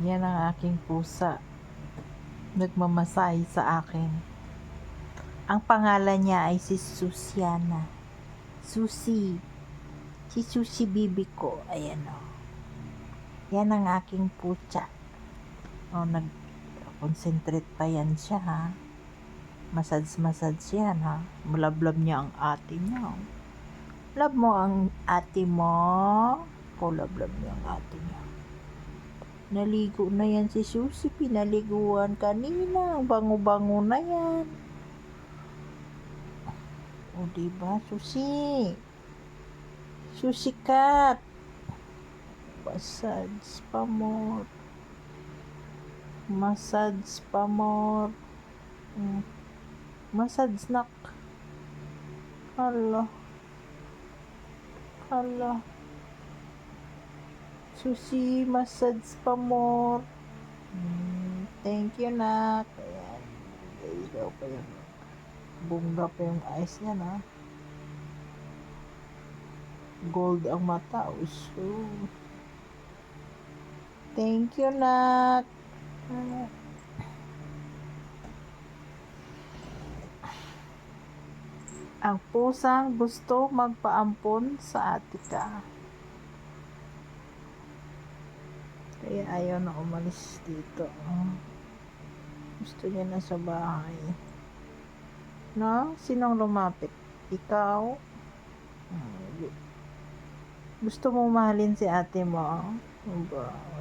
Yan ang aking pusa. Nagmamasahe sa akin. Ang pangalan niya ay si Susiana. Susi. Si Susi bibi ko. Ayan o. Yan ang aking pusa. O, nag-concentrate pa yan siya ha. Massage yan ha. Malablab niya ang ate niya. Love mo ang ate mo. Lablab niya ang ate niya. Naligo na yan si Susi. Pinaliguan kanina. Bango-bango na yan. O diba, Susi? Susi cat. Massage pa more. Massage pa more. Massage nak. Hala. Susi, massage pa more. Thank you, nak. Ayan. Ilaw pa yung bongga pa yung eyes niya, na. Gold ang mata. So. Thank you, nak. Ang pusang gusto magpaampon sa atika. Kaya ayaw na umalis dito. Gusto niya na sa bahay. No? Sinong lumapit? Ikaw? Gusto mo mahalin si ate mo?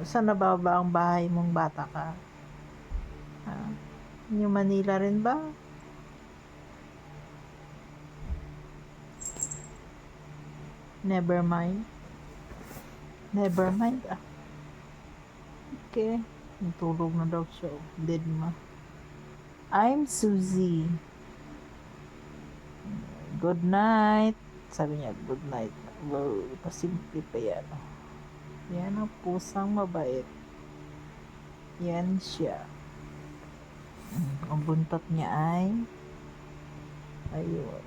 Saan nababa ang bahay mong bata ka? New Manila rin ba? Never mind. Okay. Natulog na daw siya. Dead ma. I'm Suzy. Good night. Sabi niya, good night. Wow, pasimple pa yan. Yan ang pusang mabait. Yan siya. Ang buntot niya ay ayun.